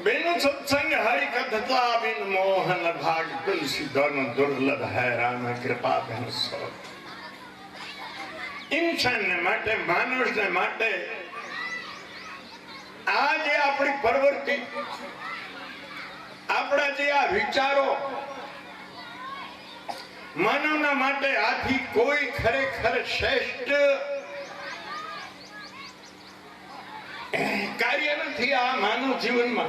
बेनु सत्संग हरि कथता बिन मोहन भाग तुलसी दोनों दुर्लभ है राम कृपा बिन सो इंसान ने माटे मानुष ने माटे आज अपनी प्रवृत्ति अपना जे आ विचारो मानवना माटे आथी कोई खरेखर श्रेष्ठ कार्य नहीं आ मानव जीवन में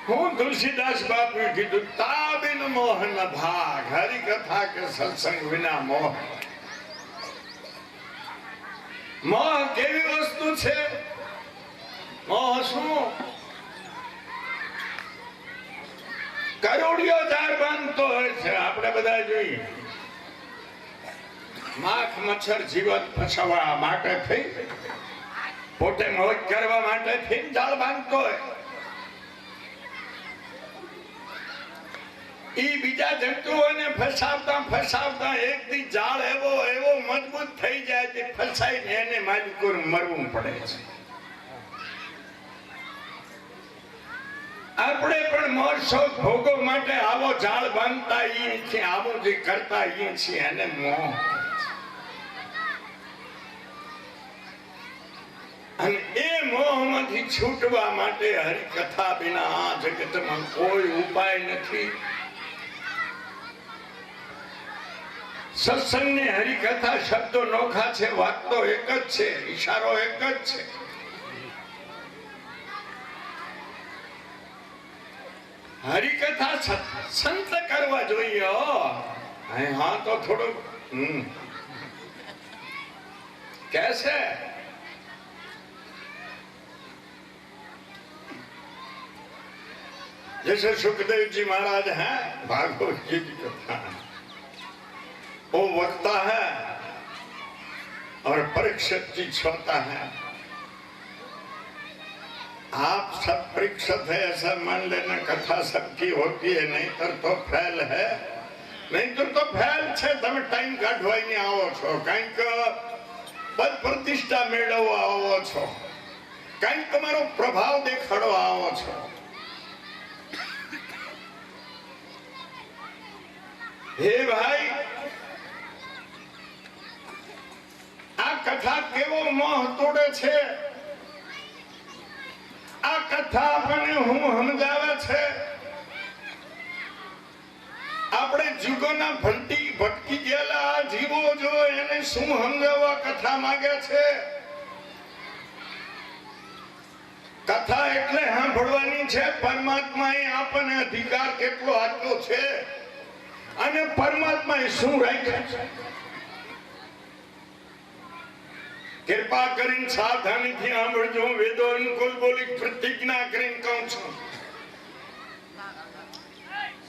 हूँ तुलसीदास बापू कीधु ताबिन मोहन भाग हरि कथा के सत्संग विना मोह मोह केवी वस्तु छे मोह शू करोड़ियों जार बांधतो होय छे आपणे बधा जोईए माख मच्छर जीवन फसावा माटे थई पोते मोज करवा माटे थई जाळ बांधतो होय ई बीजा जंतुओने फसावता फसावता एक दी जाळ एवो एवो मजबूत થઈ જાય કે ફસાઈને એને માલિકોર મરવું પડે છે આપણે પણ મોરસો ભોગો માટે આવો જાળ બાંધતા ઈ છે આવો જે કરતા ઈ છે અને મોહ અને એ મોહમાંથી છૂટવા માટે હરિ કથા વિના આ જગતમાં કોઈ ઉપાય નથી सत्संग ने हरि कथा शब्दों नोखा छे वात तो एक ज छे इशारो एक ज छे हरि कथा संत करवा जोईए हाँ तो थोड़ो कैसे जैसे सुखदेव जी महाराज हैं भागवत जी की कथा वो वक्ता है और परीक्षित जी छोटा है आप सब परीक्षित है ऐसा मान लेना कथा सबकी होती है नहीं तो फेल है नहीं तो फेल छे तमे टाइम काढवाई ने आवो छो कांईक पद प्रतिष्ठा मेळववा आवो छो कांईक तमारो प्रभाव देखाडवा आवो छो हे भाई आ कथा केवो मोह तोड़े छे आ कथा अपने हूँ समझावे छे आपणे जुगोना भटकी गेला जीवो जो एने शुं समजाववा कथा मागे छे कथा એટલે સાંભળવાની છે પરમાત્માએ આપણને અધિકાર કેટલો આપ્યો છે અને પરમાત્માએ શું રાખ્યું છે कृपा करीन सावधानी थी सांभळजो वेदो अनुकूल बोली प्रतिज्ञा करीन कहूं छुं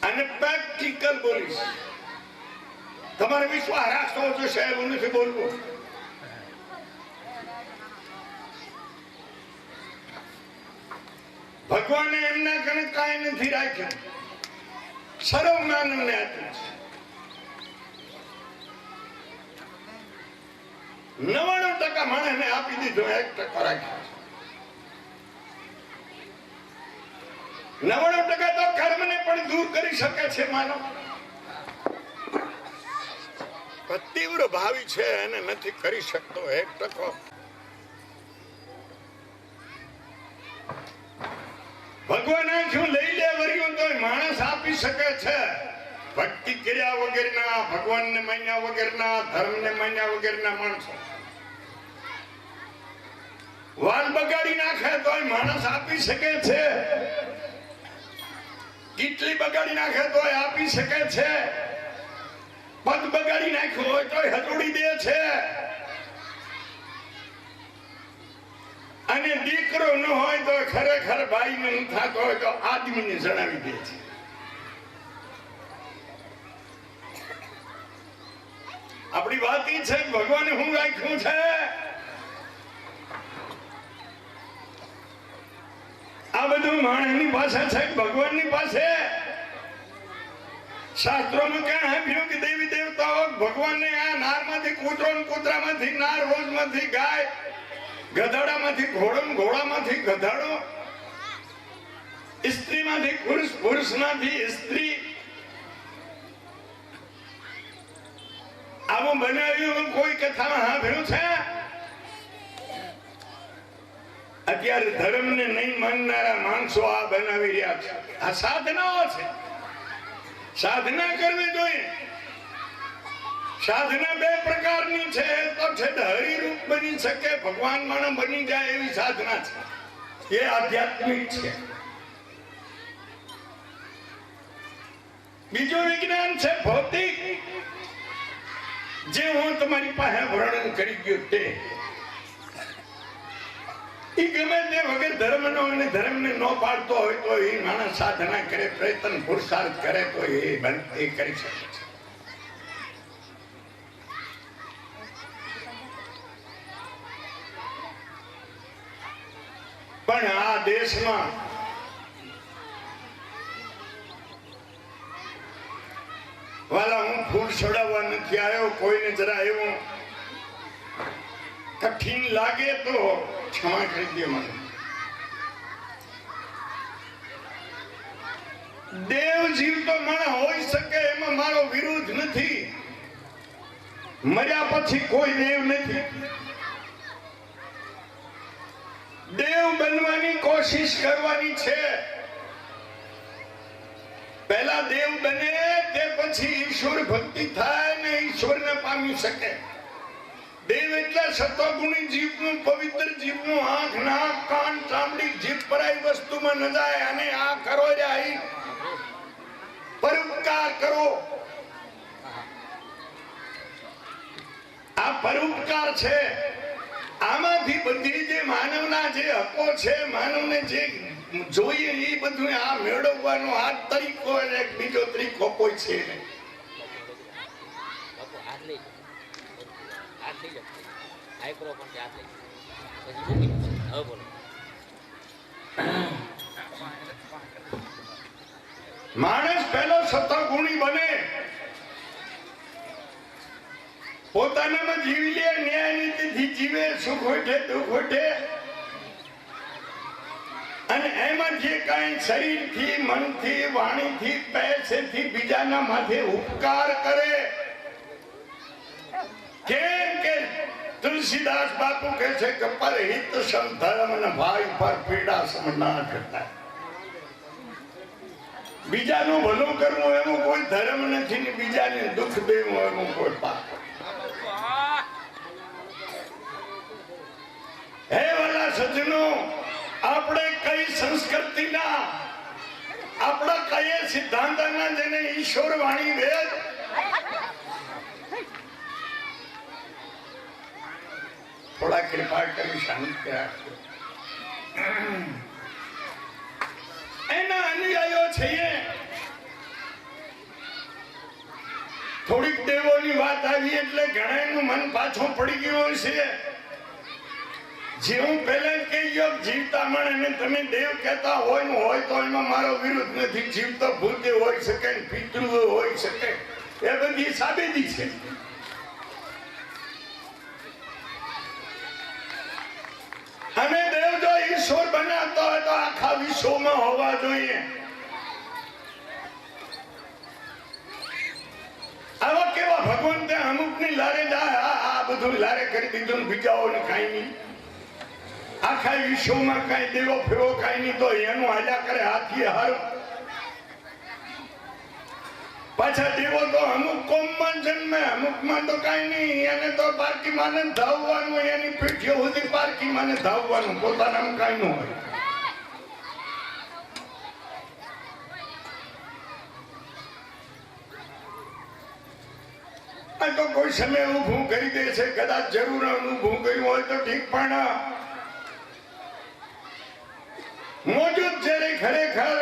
અને પ્રેક્ટિકલ બોલીશ તમારે વિશ્વાસ રાખવો જોઈશે એવું નથી બોલવું ભગવાને એમના કને કાંઈ નથી રાખ્યું સર્વ માનવને આપ્યું છે 99% માણસને આપી દીધો 1% રાખ્યો 99% તો કર્મને પણ દૂર કરી શકે છે માનવ તીવ્ર ભાવી છે એને નથી કરી શકતો 1% ભગવાન શું લઈ લે વર્યો તો માણસ આપી શકે છે ભક્તિ કર્યા વગરના ભગવાનને માન્યા વગરના ધર્મને માન્યા વગરના માણસો વાલ બગાડી નાખે તો માણસ આપી શકે છે કેટલી બગાડી નાખે તો આપી શકે છે પદ બગાડી નાખ્યો હોય તો હજોડી દે છે અને દીકરો ન હોય તો ખરેખર ભાઈને ન થતો હોય તો આદમીને જણાવી દે છે આપણી વાત ઈ છે ભગવાને હું રાખ્યું છે આ બધું માણસની પાસે છે ભગવાનની પાસે શાસ્ત્રોમાં ક્યાં સાંભળ્યું કે દેવી દેવતાઓ ભગવાનને આ નારમાંથી કૂતરો ને કૂતરામાંથી નાર રોજમાંથી ગાય ગધાડામાંથી ઘોડો, ઘોડામાંથી ગધાડો, સ્ત્રીમાંથી પુરુષ, પુરુષમાંથી સ્ત્રી. આવું બનાવ્યું કોઈ કથામાં સાંભળ્યું છે? અત્યારે ધર્મને નહીં માનનારા માણસો આ બનાવી રહ્યા છે. આ સાધનાઓ છે. સાધના કરવી જોઈએ. સાધના બે પ્રકારની છે. તો છે હરિરૂપ બની શકે, ભગવાન માણસ બની જાય એવી સાધના છે. એ આધ્યાત્મિક છે. બીજું વિજ્ઞાન છે ભૌતિક, જે હું તમારી પાસે વર્ણન કરી ગયો તે. એ ગમે તે વગર ધર્મનો અને ધર્મને ન પાડતો હોય તો એ માણસ સાધના કરે, પ્રયત્ન પુરુષાર્થ કરે તો એ કરી શકે છે. પણ આ દેશમાં વાલા હું ફૂલ છોડાવવા નથી આવ્યો. કોઈને જરા એવું કઠિન લાગે તો ક્ષમા કરી દે મને. દેવ જીવતો માણસ હોઈ શકે એમાં મારો વિરોધ નથી. મર્યા પછી કોઈ દેવ નથી. દેવ બનવાની કોશિશ કરવાની છે. પહેલા દેવ બને તે પછી ઈશ્વર ભક્તિ થાય ને ઈશ્વરને પામી શકે. દેવ એટલે સત્વગુણી જીવનું, પવિત્ર જીવનું, આંખ, નાક, કાન, ચામડી, જીભ પરાઈ વસ્તુમાં ન જાય. અને આ કરો જાય પરોપકાર કરો. આ પરોપકાર છે. આમાંથી બધી જે માનવના જે હકો છે, માનવને જે જોઈએ એ બધું આ મેળવવાનો આ તરીકો અને બીજો તરીકો કોઈ છે નહીં. માણસ પહેલો સત્વગુણી બને, પોતાનામાં જીવી લે, ન્યાય નીતિથી જીવે, સુખ હોઠે દુઃખ હોઠે. અને એમાં જે કાંઈ શરીરથી, મનથી, વાણીથી, પૈસેથી બીજાના માથે ઉપકાર કરે. કેમ કે તુલસીદાસ બાપુ કહે છે કે પરહિત સમ ધર્મ ને ભાઈ પર પીડા સમ ના કરતા. બીજાનું ભલું કરવું એનું કોઈ ધર્મ નથી ને બીજાને દુઃખ દેવું એનું કોઈ પાપ. હે વાલા સજ્જનો, આપણે કઈ સંસ્કૃતિના, આપણા કઈ સિદ્ધાંતના જેને ઈશ્વર વાણી વેદ, થોડા કૃપા કરી શાંતિ રાખજો. એના અનુયાયીઓ છીએ. થોડીક દેવોની વાત આવી એટલે ઘણાનું મન પાછું પડી ગયું છે. જેવું પહેલા કહી ગયો જીવતા માણસને તમે દેવ કહેતા હોય તો એમાં મારો વિરોધ નથી. જીવતો ભૂતે હોઈ શકે, પિતૃ હોઈ શકે, એ બધી સાબિતી છે. અને દેવ જો ઈશ્વર બનાવતો હોય તો આખા વિશ્વમાં હોવા જોઈએ. આવા કેવા ભગવંતે અમુકની લારે જાય, આ બધું લારે કરી દીધું, બીજાઓને કાંઈ નહીં. આખા વિશ્વમાં કાંઈ દેવો ફેવો કાંઈ નહીં તો એનું હાલ્યા કરે હાથી હાર. પાછા દેવો તો અમુક કોમમાં જન્મે, અમુકમાં તો કાંઈ નહીં. એને તો પારકી માને ધાવવાનું, એની પીઠીઓ સુધી પારકી માને ધાવવાનું, પોતાનામાં કાંઈ ન હોય. આ તો કોઈ સમય ઊભું કરી દે છે, કદાચ જરૂર ઊભું કર્યું હોય તો ઠીક, પણ મોજૂદ જ્યારે ખરેખર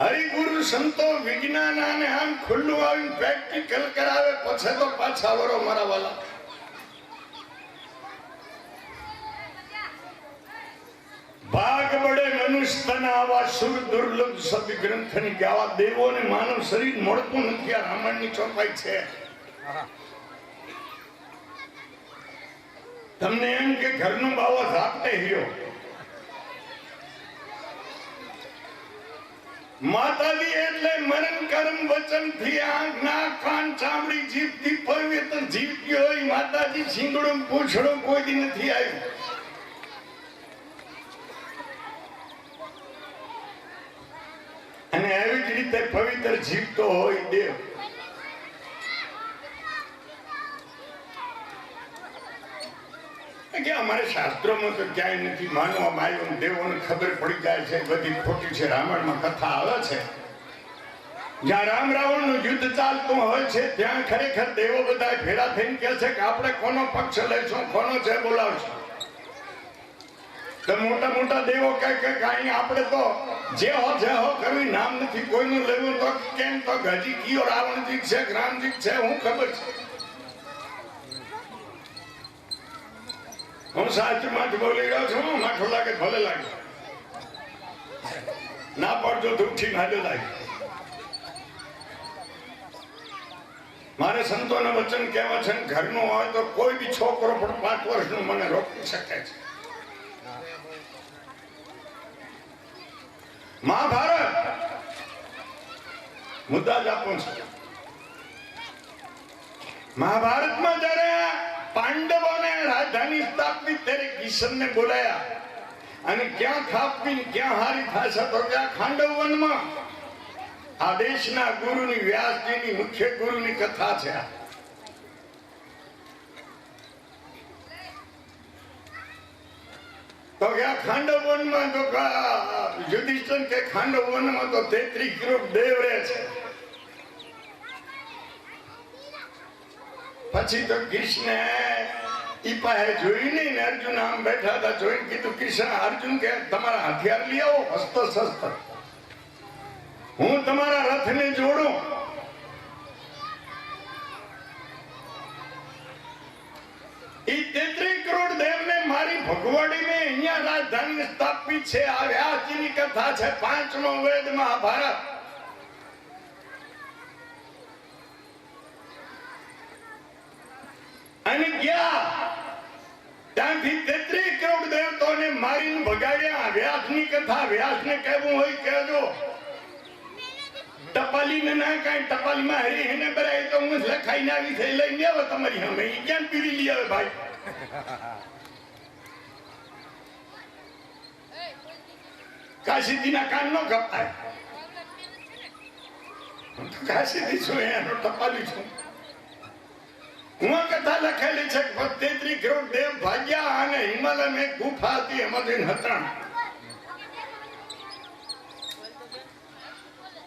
હરિગુરુ સંતો વિજ્ઞાન અને આમ ખુલ્લું આવીને પ્રેક્ટિકલ કરાવે પછી તો પાછા વરો મારા વાલા. ભાગ બળે મનુષ્યના આવા સુર દુર્લભ સદગ્રંથની કે આવા દેવોને માનવ શરીર મળતું નથી. આ રામાયણની ચોપાઈ છે. તમને એમ કે ઘરનો બાવો ઝાપટે હિયો, માતાજી એટલે મરણ કર્મ વચન થી આંખ નાક કાન ચામડી જીભ થી પવિત્ર જીવતી હોય માતાજી શીંગડો પૂછડો કોઈ દી નથી આવ્યું. અને આવી જ રીતે પવિત્ર જીવતો હોય દેવ. કે અમારે શાસ્ત્રોમાં તો ક્યાંય નથી માનવામાં આવ્યું, દેવોને ખબર પડી જાય છે બધી ખોટી છે. રામાયણમાં કથા આવે છે જ્યાં રામ રાવણ નું યુદ્ધ ચાલતું હોય છે ત્યાં ખરેખર દેવો બધા ભેળા થઈને કહે છે કે આપણે કોનો પક્ષ લઈશું, કોનો જય બોલાવશું. તો મોટા મોટા દેવો કહે કે કાંઈ આપણે તો જે હો કરવી નામ નથી કોઈનું લેવું. તો કેમ તો હજી કયો રાવણ જીત છે રામ જીત છે હું ખબર છે. હું સાચું માં બોલી રહ્યો છું, માઠો લાગે ભલે લાગે, ના પડજો તો ઉઠી નાડે લાગે. મારે સંતોના વચન કહેવા છે ઘરનું હોય તો કોઈ બી છોકરો પણ 5 વર્ષનું મને રોકી શકે છે. મહાભારત મુદ્દા જ આપું છું. મહાભારતમાં જયારે પાંડવોને રાજધાની સ્થાપવી ત્યારે કિશનને બોલાયા અને ક્યાં સ્થાપવી ક્યાં હારી થશે તો ત્યાં ખાંડવ વનમાં આ દેશના ગુરુની વ્યાસજીની મુખ્ય ગુરુની કથા છે. તો ક્યાં ખાંડવ વનમાં તો યુધિષ્ઠિર કે ખાંડવ વનમાં તો 33 કરોડ દેવ રહે છે. પછી તો કૃષ્ણ ઈ પાસે જોઈ નહીં ને અર્જુન આમ બેઠા હતા જોઈને કીધું કૃષ્ણ અર્જુન કે તમારા હથિયાર લઈ આવો અસ્ત્ર શસ્ત્ર, હું તમારા રથને જોડું. ઈ 33 કરોડ દેવને મારી ભગવાડીને અહીંયા રાજધાની સ્થાપી છે. આ વ્યાસજીની કથા છે, 5મો વેદ મહાભારત. અને ગયા ત્યાંથી 33 કરોડ દેવતાઓને મારીને ભગાડ્યા. વ્યાસની કથા વ્યાસને કહેવું હોય કહેજો. ટપાલીને ના કાંઈ ટપાલીમાં હરી એને બરાય તો હું લખાઈને આવી થઈ લઈને આવો તમારી સામે. ઈ ક્યાં પીરી લઈ આવે ભાઈ? કાશીજીના કાન નો કપાય. કાશીજી છું એનો ટપાલી છું. હું કથા લખેલી છે 33 કરોડ દેવ ભાગ્યા અને હિમાલયમાં એક ગુફા હતી એમાંથી હતણ.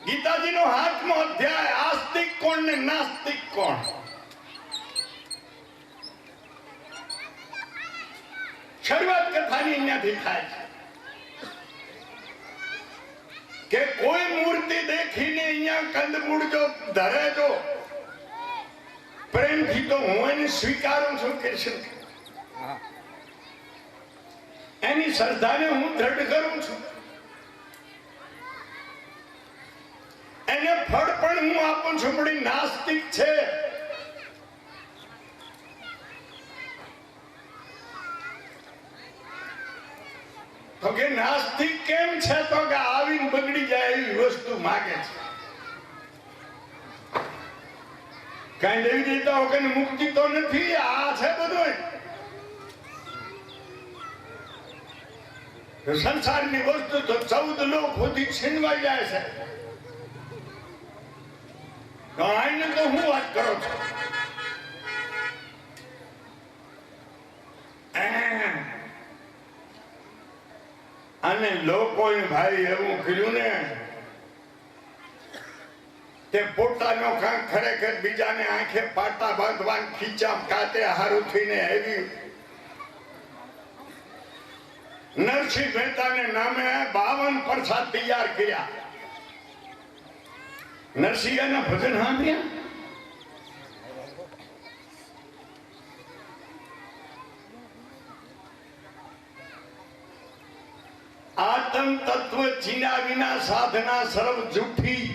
ગીતાજીનો 8મો અધ્યાય આસ્તિક કોણ ને નાસ્તિક કોણ. શરૂઆત કથાની અહીંયાથી થાય છે કે કોઈ મૂર્તિ દેખીને અહીંયા કંદમૂળ જો ધરે જો પ્રેમથી તો હું એને સ્વીકારું છું કૃષ્ણ. એની શ્રદ્ધાને હું દ્રઢ કરું છું. એને ફળ પણ હું આપું છું. પણ નાસ્તિક છે. તો કે નાસ્તિક કેમ છે? તો કે આવીને બગડી જાય એવી વસ્તુ માગે છે. કઈ દેવી દેવતા વગર મુક્તિ તો નથી. આ છે બધું સંસારની વસ્તુ તો 14 લોક સુધી છીનવાઈ જાય છે. આઈને તો હું વાત કરો છો. અને લોકોએ ભાઈ એવું કર્યું ને તે પોતાનો કાંક ખરેખર બીજાને આંખે પાટા બાંધવાન ખીચા કાતે હારું થઈને આવી નરસિંહ મહેતાને નામે 52 પ્રસાદ તૈયાર કર્યા. નરસિંહના ભજન સાંભળ્યા. આત્મ તત્વ ચીના વિના સાધના સર્વ જૂઠી.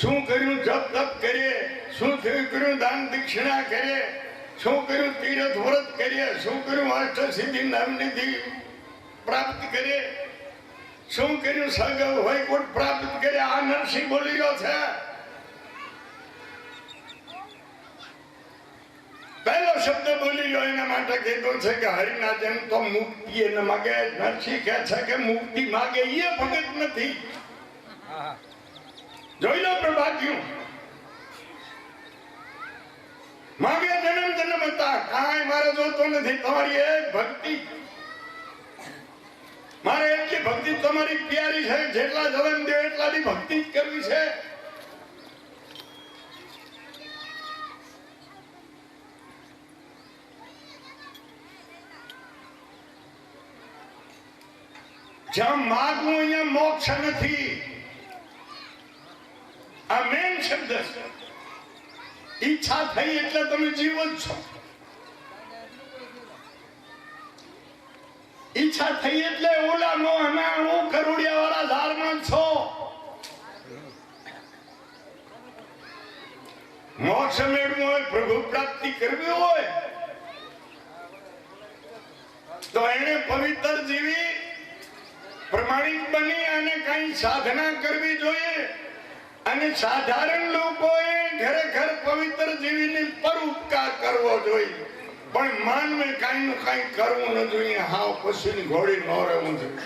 શું કર્યું? જપ તપ કરીએ, શું થયું કર્યું? દાન દક્ષિણા કરીએ, શું કર્યું તીરથ વ્રત કરીએ, શું કર્યું અષ્ટસિદ્ધિ નામનિધિ પ્રાપ્ત કરીએ, શું કર્યું સગવ વૈકુંઠ પ્રાપ્ત કરે. આ નરસિંહ બોલી રહ્યો છે. પહેલો શબ્દ બોલી રહ્યો એના માટે કીધું છે કે હરિના જેમ તો મુક્તિ એને માગે. નરસિંહ કહે છે કે મુક્તિ માગે એ ભગત નથી. જોઈ લો પ્રભાત્યું માગે જન્મ જન્મ હતા કાંઈ મારે જોતો નથી. તમારી એક ભક્તિ, મારે એટલી ભક્તિ તમારી પ્યારી છે, જેટલા જન્મ દે એટલાની ભક્તિ જ કરવી છે. જ્યાં માગવું અહીંયા મોક્ષ નથી. આ મેન શબ્દ છે. ઈચ્છા થઈ એટલે તમે જીવો જ છો. ઈચ્છા થઈ એટલે ઓલા નો અનાણું કરોડિયા વાળા ધારમાં છો. મોક્ષ મેળવું હોય, પ્રભુ પ્રાપ્તિ કરવી હોય તો એને પવિત્ર જીવી પ્રમાણિક બની અને કઈ સાધના કરવી જોઈએ. અને સાધારણ લોકોએ ખરેખર પવિત્ર જીવીને પરોપકાર કરવો જોઈએ. પણ માનવે કઈ નું કઈ કરવું ન જોઈએ. હાવ પશુની ઘોડી ન રહેવું જોઈએ.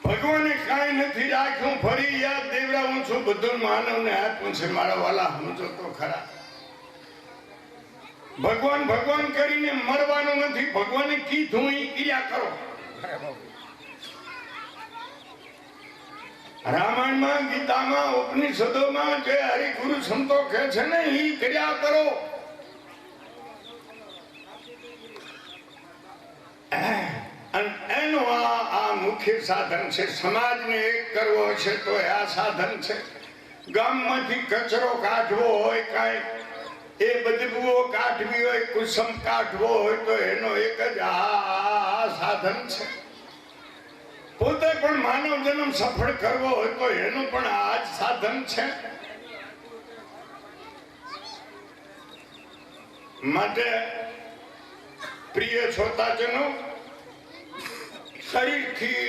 ભગવાને કઈ નથી રાખ્યું. ફરી યાદ દેવડાવું છું, બધું માનવને આપ્યું છે. મારા વાલા સમજો તો ખરા. ભગવાન ભગવાન કરીને મરવાનું નથી. ભગવાને કીધું એ ક્રિયા કરો. રામાયણમાં, ગીતામાં, ઉપનિષદોમાં જે હરિગુરુ સંતો કહે છે ને એ ક્રિયા કરો. એનો આ મુખ્ય સાધન છે. સમાજને એક કરવો છે તો આ સાધન છે. ગામમાંથી કચરો કાઢવો હોય, કાંઈ એ બદબુઓ કાઢવી હોય, કુસમ કાઢવો હોય તો એનો એક જ આ સાધન છે. પોતે પણ માનવ જન્મ સફળ કરવો હોય તો એનું પણ આ જ સાધન છે. માટે પ્રિય શ્રોતાજનો, શરીરથી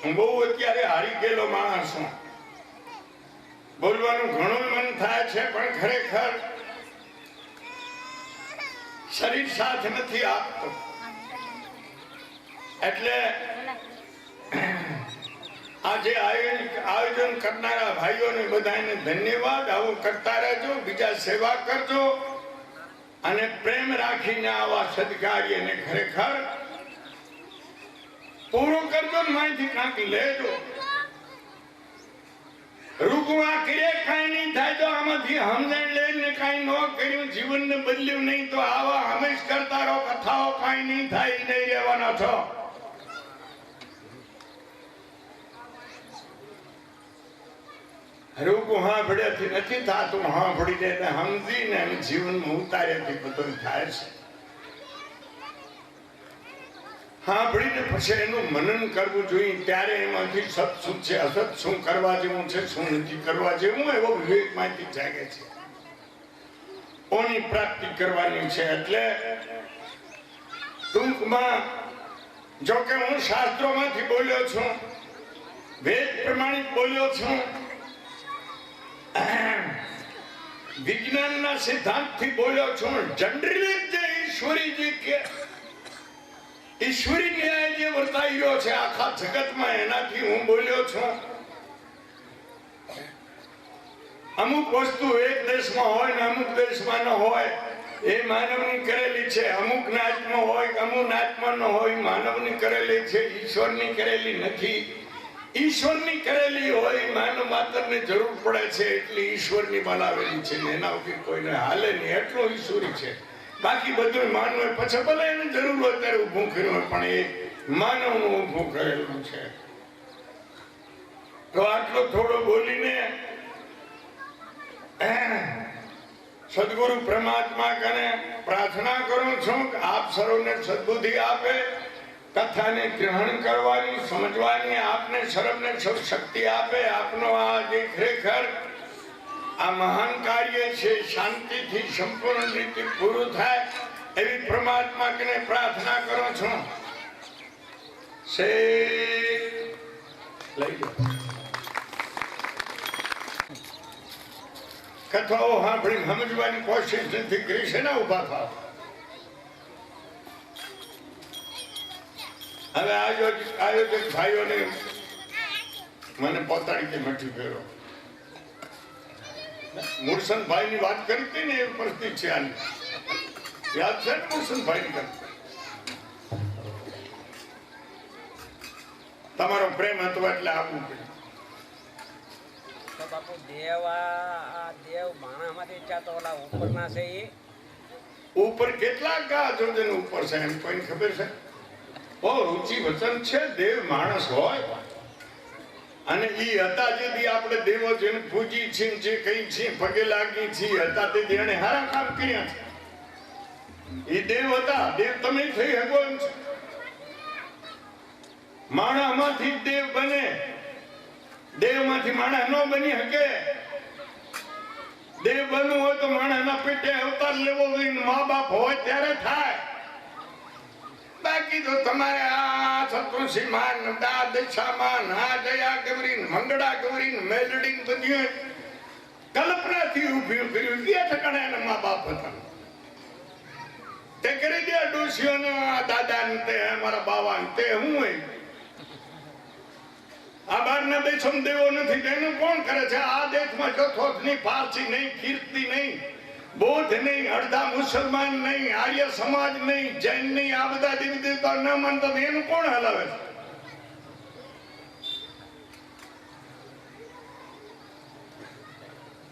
હું બહુ અત્યારે હારી ગયેલો માણસ છું. બોલવાનું ઘણું મન થાય છે પણ ખરેખર શરીર સાથ નથી આપતો. એટલે આજે આયોજન કરનારા ભાઈઓને બધાને ધન્યવાદ. આવું કરતા રહેજો, બીજા સેવા કરજો અને પ્રેમ રાખીને આવા સદકાર્યને ખરેખર પૂરું કરજો. માહિતી કાંક લેજો. રૂકવા કરીએ કાંઈ નહીં થાય તો આમાંથી સમજણ લઈને કાંઈ ન કર્યું, જીવનને બદલ્યું નહીં તો આવા હંમેશ કરતા રહો. કથાઓ કાંઈ નહીં થાય, નહીં રહેવાના છો. રૂકું હાંભળ્યાથી નથી થતું. હાંભળી દે સમજીને અને જીવનમાં ઉતાર્યાથી બધું થાય છે. સાંભળીને પછી એનું મનન કરવું જોઈએ. ત્યારે એમાંથી સત શું છે, અસત શું કરવા જેવું છે, શું નથી કરવા જેવું, એવો વિવેક માંથી જાગે છે. ઓની પ્રાપ્તિ કરવાની છે. એટલે ટૂંકમાં જોકે હું શાસ્ત્રોમાંથી બોલ્યો છું, વેદ પ્રમાણિત બોલ્યો છું, વિજ્ઞાનના સિદ્ધાંતથી બોલ્યો છું. જનરલી જે ઈશ્વરીજી કે ઈશ્વરી ન્યાય જે વર્તાઈ રહ્યો છે આખા જગતમાં, એનાથી હું બોલ્યો છું. અમુક વસ્તુ એક દેશમાં હોય ને અમુક દેશમાં ન હોય, એ માનવની કરેલી છે. અમુક નાચમાં હોય, અમુક નાચમાં ન હોય, માનવની કરેલી છે, ઈશ્વરની કરેલી નથી. ઈશ્વરની કરેલી હોય માનવ માત્રને જરૂર પડે છે એટલી ઈશ્વરની બનાવેલી છે. એના વગર કોઈને હાલે નહીં, એટલો ઈશ્વરી છે. બાકી બધું માનવ પછી ભલે એને જરૂર હોય ત્યારે ઉભું કર્યું હોય, પણ એ માનવનું ઉભું કરેલું છે. તો આટલો થોડો બોલીને સદગુરુ પરમાત્મા કને પ્રાર્થના કરું છું કે આપ સર્વને સદબુદ્ધિ આપે, કથાને ગ્રહણ કરવાની, સમજવાની આપને સર્વને શક્તિ આપે. આપનો આ જે ખરેખર આ મહાન કાર્ય છે શાંતિથી સંપૂર્ણ રીતે પૂરું થાય એવી પરમાત્મા કે પ્રાર્થના કરો છો. લઈ લો કથાઓ સાંભળી સમજવાની કોશિશ નથી કરી છે ને ઉભા થાવ. હવે આયોજક ભાઈઓને મને પોતાની મઠી ફેરો મુરસનભાઈ ની વાત કરી હતી ને એ પરિસ્થિતિ છે આની યાદ છે ને મુરસનભાઈ ની કરતા તમારો પ્રેમ હતો એટલે આપવું પડ્યું. બાપુ દેવ માણામાંથી ચાતો ઓલા ઉપરના છે એ ઉપર કેટલા ગા જોજન ઉપર છે એમ કોઈને ખબર છે? બહુ રુચિ વચન છે. દેવ માણસ હોય અને ઈ હતા જેથી આપણે દેવો જેને પૂજી છીએ જે કઈ છીએ પગે લાગી છીએ હતા તેથી એને હારા કામ કર્યા છે. ઈ દેવ હતા. દેવ તમે થઈ શકો એમ છે. માણામાંથી દેવ બને. દેવમાંથી માણસ ન બની શકે. દેવ બનવું હોય તો માણસના પેટે અવતાર લેવો જોઈએ. મા બાપ હોય ત્યારે થાય. બાકી તો તમારે આ શત્રુષિ માન દા દશામાન આ જયા ગૌરી મંગળા ગૌરી મેલડી બધી કલ્પનાથી ઉભી કર્યું. બે ઠકાણા એના મા બાપ હતા તે કરી દે ડોશીઓને દાદા ને તે મારા બાવા ને તે હું હોય. આ બારના દેશમાં દેવો નથી તેનું કોણ કરે છે? આ દેશમાં ચોથોથ નહીં, પારસી નહીં, કીર્તિ નહીં, બૌદ્ધ નહીં, અડધા મુસલમાન નહીં, આર્ય સમાજ નહીં, જૈન નહીં, આ બધા દેવી દેવતા ન માનતા એનું કોણ હલાવે છે?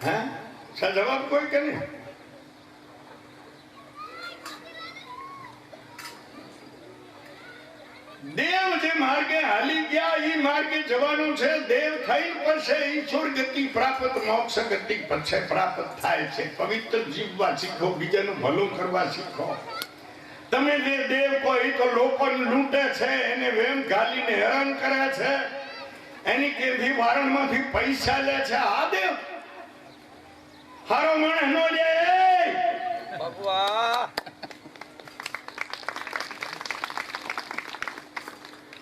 હા જવાબ કોઈ કે નહીં. દેવ જે માર્ગે હાલી ગયા એ માર્ગે જવાનું છે. દેવ થઈ પછી ઈશ્વર ગતિ પ્રાપ્ત, મોક્ષ ગતિ પછી પ્રાપ્ત થાય છે. પવિત્ર જીવવા શીખો, બીજાનું ભલું કરવા શીખો. તમે જે દેવ કોઈ તો લોકોને લૂંટે છે, એને વેમ ગાલીને હેરાન કરે છે, એની કેથી વારણમાંથી પૈસા લે છે. આ દેવ હારો માણસ નો લે. બાપુ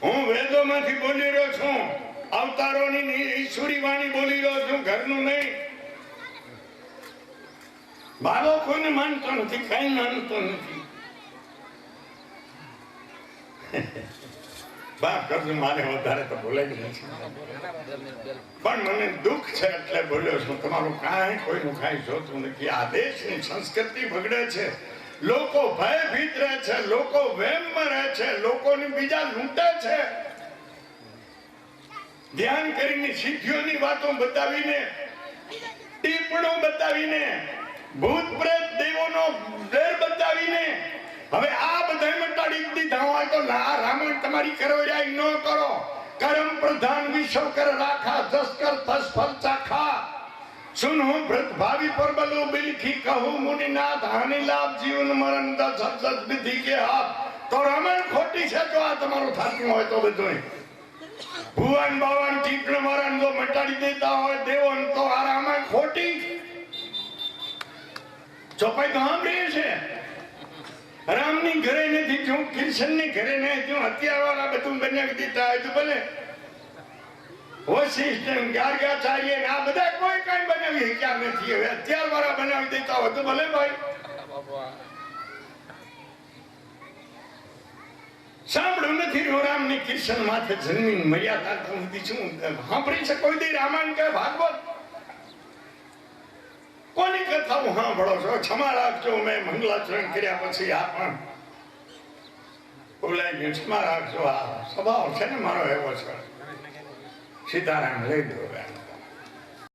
હું વેદોમાંથી બોલી રહ્યો છું, અવતારોની ઈશ્વરી વાણી બોલી રહ્યો છું, ઘરનું નહીં. બાબો કોઈને માનતો નથી, કઈ માનતો નથી. બાપ કરજો, મારે વધારે તો બોલાય નથી, પણ મને દુઃખ છે એટલે બોલ્યો છું. તમારું કાંઈ કોઈનું કાંઈ જોતું નથી. આ દેશની સંસ્કૃતિ બગડે છે. લોકો ભયભીત રહે છે, લોકો વહેમમાં રહે છે, લોકોને બીજા લૂંટે છે. ધ્યાન કરીને સિદ્ધિઓની વાતો બતાવીને, ટીપણો બતાવીને, ભૂત પ્રેત દેવોનો ડર બતાવીને હવે આ બધા મટાડી દીધા હોય તો રામાયણ તમારી કરવરાઈ ન કરો. કર્મ પ્રધાન વિશ્વ કર રાખા, જસ કર તસ ફલ ચાખા. सुनो व्रत भावी पर बलो बिलखी कहूं मुनिनाथ हानि लाभ जीवन मरण दस सत विधि के हाथ. तो रामायण खोटी છે જો આ તમારું થાતું હોય તો બધું ભુવન બાવન ટીપણ મરણ જો મટાડી દેતા હોય દેવન તો આ રામાયણ ખોટી. ચોપાઈ તો સાંભળી છે. રામની ઘરે નથી જો કૃષ્ણની ઘરે નહીં જો હત્યા વાળા બધું બનાવી દીધા હોય તો ભલે. વશિષ્ઠ ગાર્ગાચાર્ય આ બધા કોઈ કઈ બનાવી શક્યા નથી. હવે અત્યાર વાળા બનાવી દેતા હોય તો ભલે ભાઈ. સાંભળ્યું નથી રામ ની કૃષ્ણ માથે જન્મી મર્યાદા શું સાંભળી શકો? રામાયણ કે ભાગવત કોની કથાઓ સાંભળો છો? ક્ષમા રાખજો, મેં મંગલાચરણ કર્યા પછી આ પણ બોલાઈ ગયું. ક્ષમા રાખજો, આ સ્વભાવ છે ને મારો એવો છે. સીતારામ લઈ દો.